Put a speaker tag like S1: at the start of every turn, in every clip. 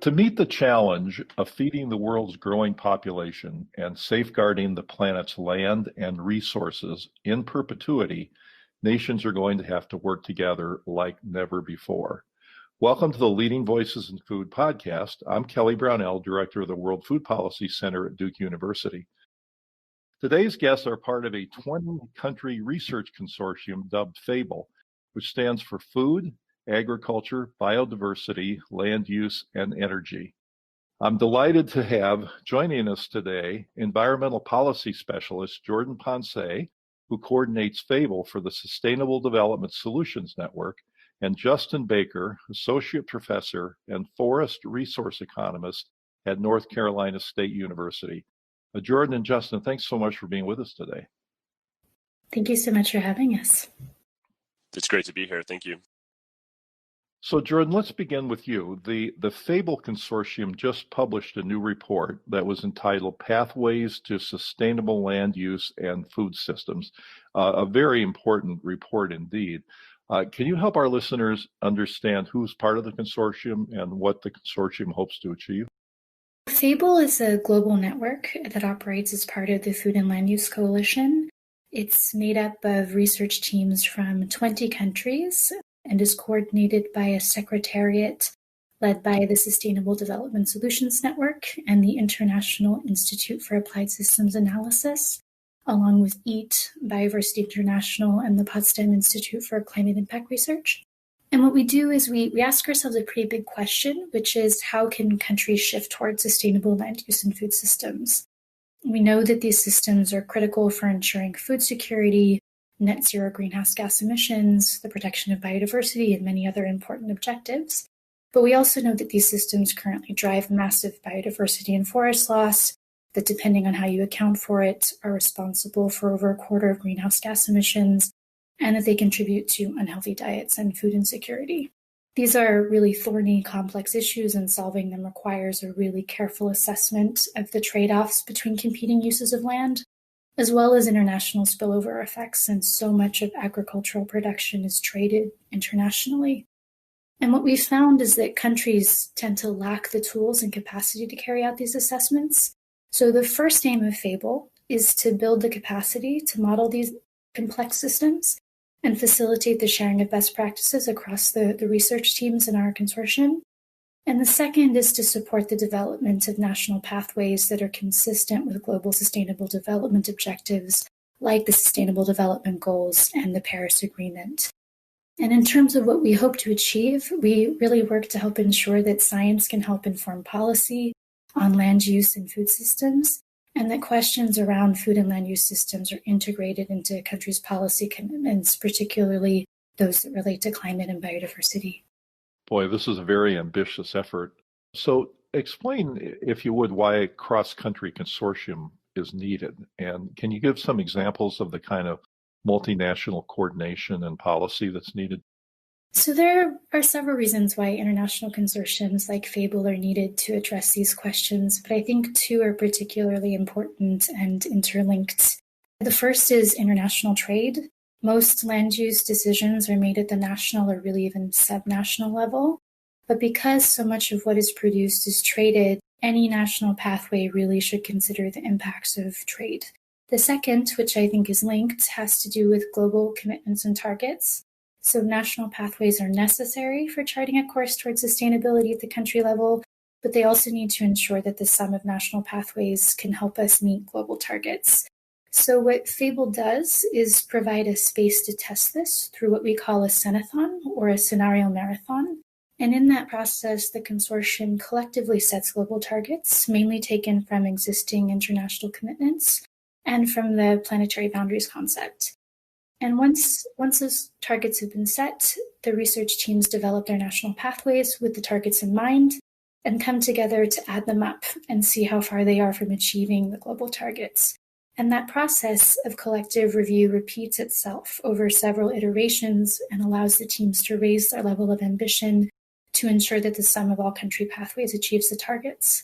S1: To meet the challenge of feeding the world's growing population and safeguarding the planet's land and resources in perpetuity, nations are going to have to work together like never before. Welcome to the Leading Voices in Food podcast. I'm Kelly Brownell, Director of the World Food Policy Center at Duke University. Today's guests are part of a 20-country research consortium dubbed FABLE, which stands for Food, Agriculture, Biodiversity, Land Use, and Energy. I'm delighted to have joining us today Environmental Policy Specialist Jordan Poncet, who coordinates FABLE for the Sustainable Development Solutions Network, and Justin Baker, Associate Professor and Forest Resource Economist at North Carolina State University. Jordan and Justin, thanks so much for being with us today.
S2: Thank you so much for having us.
S3: It's great to be here. Thank you.
S1: So Jordan, let's begin with you. The FABLE Consortium just published a new report that was entitled Pathways to Sustainable Land Use and Food Systems, a very important report indeed. Can you help our listeners understand who's part of the consortium and what the consortium hopes to achieve?
S2: FABLE is a global network that operates as part of the Food and Land Use Coalition. It's made up of research teams from 20 countries and is coordinated by a secretariat led by the Sustainable Development Solutions Network and the International Institute for Applied Systems Analysis, along with EAT, Biodiversity International, and the Potsdam Institute for Climate Impact Research. And what we do is we ask ourselves a pretty big question, which is how can countries shift towards sustainable land use and food systems? We know that these systems are critical for ensuring food security, net zero greenhouse gas emissions, the protection of biodiversity, and many other important objectives. But we also know that these systems currently drive massive biodiversity and forest loss, that depending on how you account for it, are responsible for over a quarter of greenhouse gas emissions, and that they contribute to unhealthy diets and food insecurity. These are really thorny, complex issues, and solving them requires a really careful assessment of the trade-offs between competing uses of land, as well as international spillover effects, since so much of agricultural production is traded internationally. And what we found is that countries tend to lack the tools and capacity to carry out these assessments. So the first aim of FABLE is to build the capacity to model these complex systems and facilitate the sharing of best practices across the research teams in our consortium. And the second is to support the development of national pathways that are consistent with global sustainable development objectives, like the Sustainable Development Goals and the Paris Agreement. And in terms of what we hope to achieve, we really work to help ensure that science can help inform policy on land use and food systems, and that questions around food and land use systems are integrated into countries' policy commitments, particularly those that relate to climate and biodiversity.
S1: Boy, this is a very ambitious effort. So explain, if you would, why a cross-country consortium is needed. And can you give some examples of the kind of multinational coordination and policy that's needed?
S2: So there are several reasons why international consortiums like FABLE are needed to address these questions, but I think two are particularly important and interlinked. The first is international trade. Most land use decisions are made at the national or really even subnational level, but because so much of what is produced is traded, any national pathway really should consider the impacts of trade. The second, which I think is linked, has to do with global commitments and targets. So national pathways are necessary for charting a course towards sustainability at the country level, but they also need to ensure that the sum of national pathways can help us meet global targets. So what FABLE does is provide a space to test this through what we call a Senathon or a scenario marathon. And in that process, the consortium collectively sets global targets, mainly taken from existing international commitments and from the planetary boundaries concept. And once those targets have been set, the research teams develop their national pathways with the targets in mind and come together to add them up and see how far they are from achieving the global targets. And that process of collective review repeats itself over several iterations and allows the teams to raise their level of ambition to ensure that the sum of all country pathways achieves the targets.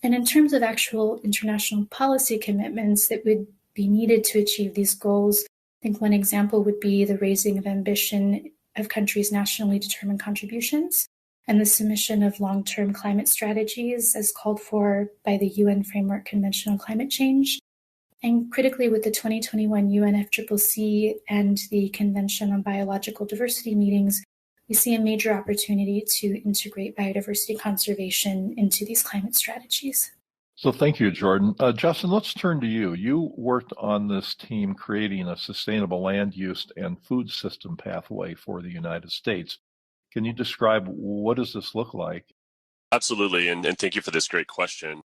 S2: And in terms of actual international policy commitments that would be needed to achieve these goals, I think one example would be the raising of ambition of countries' nationally determined contributions. and the submission of long-term climate strategies as called for by the UN Framework Convention on Climate Change, and critically with the 2021 UNFCCC and the Convention on Biological Diversity meetings, we see a major opportunity to integrate biodiversity conservation into these climate strategies.
S1: So thank you, Jordan. Justin, let's turn to you. You worked on this team creating a sustainable land use and food system pathway for the United States. Can you describe what does this look like?
S3: Absolutely, and thank you for this great question.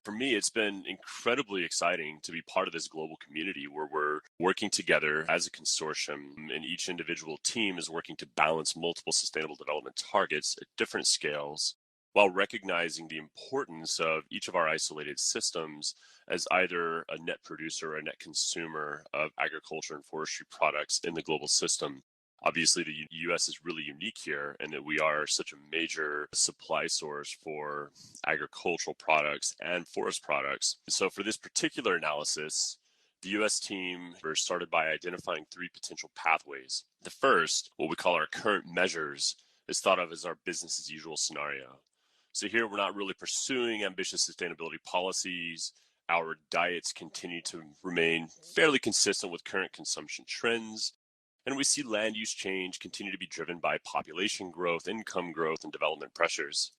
S3: For me, it's been incredibly exciting to be part of this global community where we're working together as a consortium, and each individual team is working to balance multiple sustainable development targets at different scales, while recognizing the importance of each of our isolated systems as either a net producer or a net consumer of agriculture and forestry products in the global system. Obviously, the U.S. is really unique here in that we are such a major supply source for agricultural products and forest products. So for this particular analysis, the U.S. team started by identifying three potential pathways. The first, what we call our current measures, is thought of as our business as usual scenario. So here we're not really pursuing ambitious sustainability policies. Our diets continue to remain fairly consistent with current consumption trends. And we see land use change continue to be driven by population growth, income growth, and development pressures.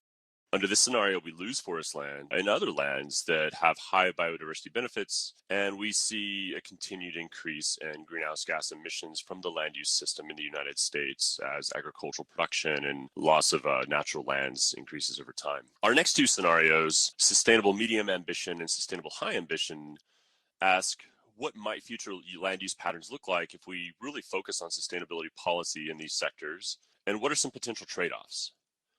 S3: Under this scenario, we lose forest land and other lands that have high biodiversity benefits, and we see a continued increase in greenhouse gas emissions from the land use system in the United States as agricultural production and loss of natural lands increases over time. Our next two scenarios, sustainable medium ambition and sustainable high ambition, ask what might future land use patterns look like if we really focus on sustainability policy in these sectors, and what are some potential trade-offs?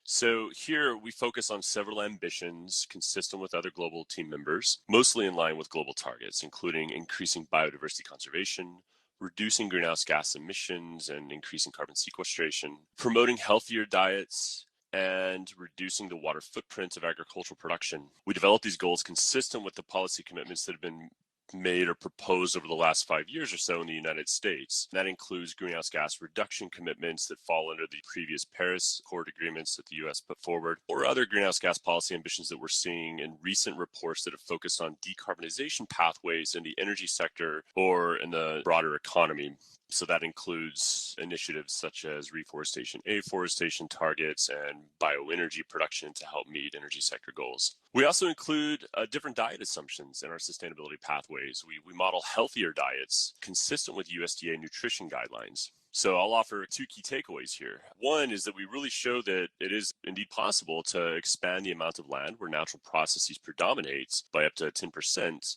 S3: So here we focus on several ambitions consistent with other global team members, mostly in line with global targets, including increasing biodiversity conservation, reducing greenhouse gas emissions and increasing carbon sequestration, promoting healthier diets, and reducing the water footprint of agricultural production. We develop these goals consistent with the policy commitments that have been made or proposed over the last 5 years or so in the United States. That includes greenhouse gas reduction commitments that fall under the previous Paris Accord agreements that the U.S. put forward, or other greenhouse gas policy ambitions that we're seeing in recent reports that have focused on decarbonization pathways in the energy sector or in the broader economy. So that includes initiatives such as reforestation, afforestation targets, and bioenergy production to help meet energy sector goals. We also include different diet assumptions in our sustainability pathways. We model healthier diets consistent with USDA nutrition guidelines. So I'll offer two key takeaways here. One is that we really show that it is indeed possible to expand the amount of land where natural processes predominates by up to 10%.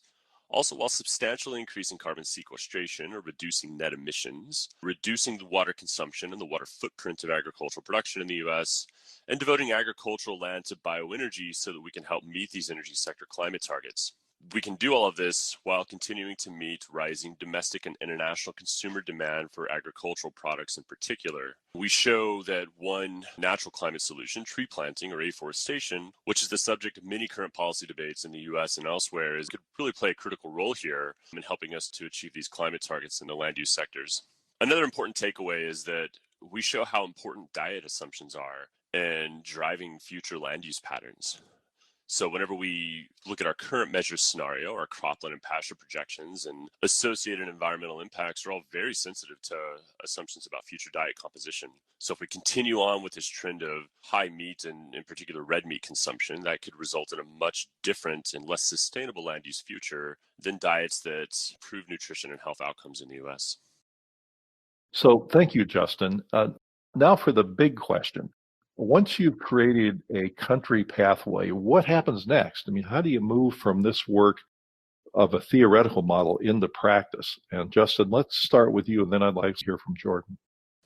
S3: Also, while substantially increasing carbon sequestration or reducing net emissions, reducing the water consumption and the water footprint of agricultural production in the U.S., and devoting agricultural land to bioenergy so that we can help meet these energy sector climate targets. We can do all of this while continuing to meet rising domestic and international consumer demand for agricultural products in particular. We show that one natural climate solution, tree planting or afforestation, which is the subject of many current policy debates in the US and elsewhere, could really play a critical role here in helping us to achieve these climate targets in the land use sectors. Another important takeaway is that we show how important diet assumptions are in driving future land use patterns. So whenever we look at our current measures scenario, our cropland and pasture projections and associated environmental impacts are all very sensitive to assumptions about future diet composition. So if we continue on with this trend of high meat and in particular red meat consumption, that could result in a much different and less sustainable land use future than diets that improve nutrition and health outcomes in the US.
S1: So thank you, Justin. Now for the big question. Once you've created a country pathway, what happens next? I mean, how do you move from this work of a theoretical model into practice? And Justin, let's start with you, and then I'd like to hear from Jordan.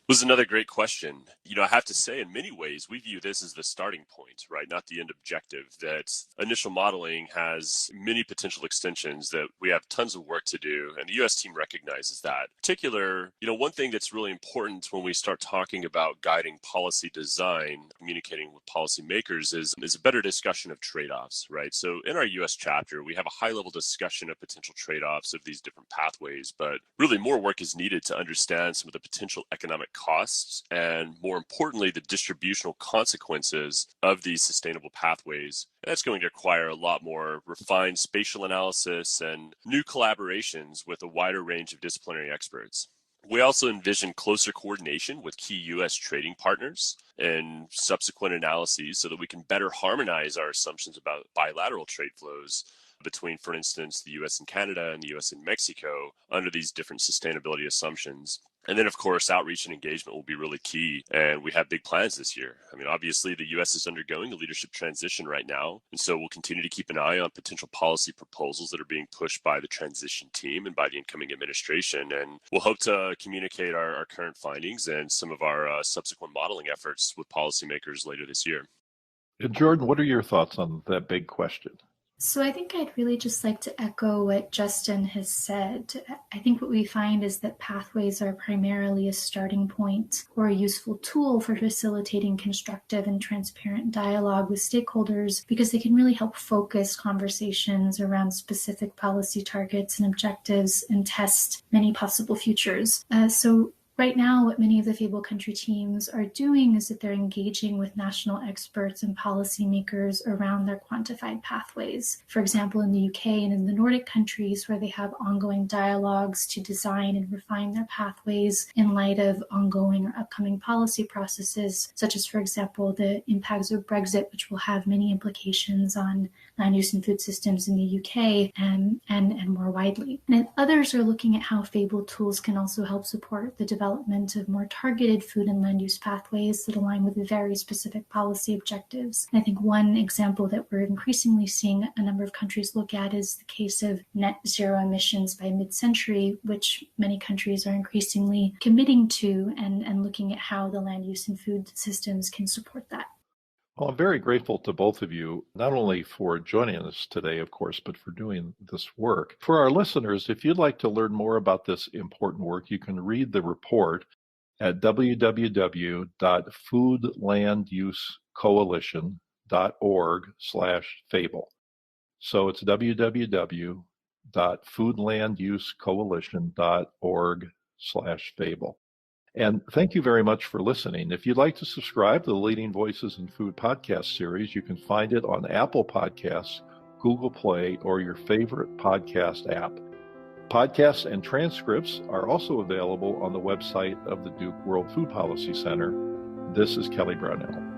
S3: It was another great question. I have to say, in many ways, we view this as the starting point, right? Not the end objective. That initial modeling has many potential extensions that we have tons of work to do. And the U.S. team recognizes that. In particular, one thing that's really important when we start talking about guiding policy design, communicating with policymakers is a better discussion of trade-offs, right? So in our U.S. chapter, we have a high-level discussion of potential trade-offs of these different pathways, but really more work is needed to understand some of the potential economic costs and, more importantly, the distributional consequences of these sustainable pathways. That's going to require a lot more refined spatial analysis and new collaborations with a wider range of disciplinary experts. We also envision closer coordination with key U.S. trading partners and subsequent analyses so that we can better harmonize our assumptions about bilateral trade flows between, for instance, the U.S. and Canada and the U.S. and Mexico under these different sustainability assumptions. And then, of course, outreach and engagement will be really key. And we have big plans this year. I mean, obviously, the U.S. is undergoing a leadership transition right now. And so we'll continue to keep an eye on potential policy proposals that are being pushed by the transition team and by the incoming administration. And we'll hope to communicate our current findings and some of our subsequent modeling efforts with policymakers later this year.
S1: And Jordan, what are your thoughts on that big question?
S2: So I think I'd really just like to echo what Justin has said. I think what we find is that pathways are primarily a starting point or a useful tool for facilitating constructive and transparent dialogue with stakeholders because they can really help focus conversations around specific policy targets and objectives and test many possible futures. Right now, what many of the FABLE country teams are doing is that they're engaging with national experts and policymakers around their quantified pathways. For example, in the UK and in the Nordic countries, where they have ongoing dialogues to design and refine their pathways in light of ongoing or upcoming policy processes, such as, for example, the impacts of Brexit, which will have many implications on land use and food systems in the UK and more widely. And others are looking at how FABLE tools can also help support the development of more targeted food and land use pathways that align with very specific policy objectives. And I think one example that we're increasingly seeing a number of countries look at is the case of net zero emissions by mid-century, which many countries are increasingly committing to and looking at how the land use and food systems can support that.
S1: Well, I'm very grateful to both of you, not only for joining us today, of course, but for doing this work. For our listeners, if you'd like to learn more about this important work, you can read the report at www.foodlandusecoalition.org/FABLE. So it's www.foodlandusecoalition.org/FABLE. And thank you very much for listening. If you'd like to subscribe to the Leading Voices in Food podcast series, you can find it on Apple Podcasts, Google Play, or your favorite podcast app. Podcasts and transcripts are also available on the website of the Duke World Food Policy Center. This is Kelly Brownell.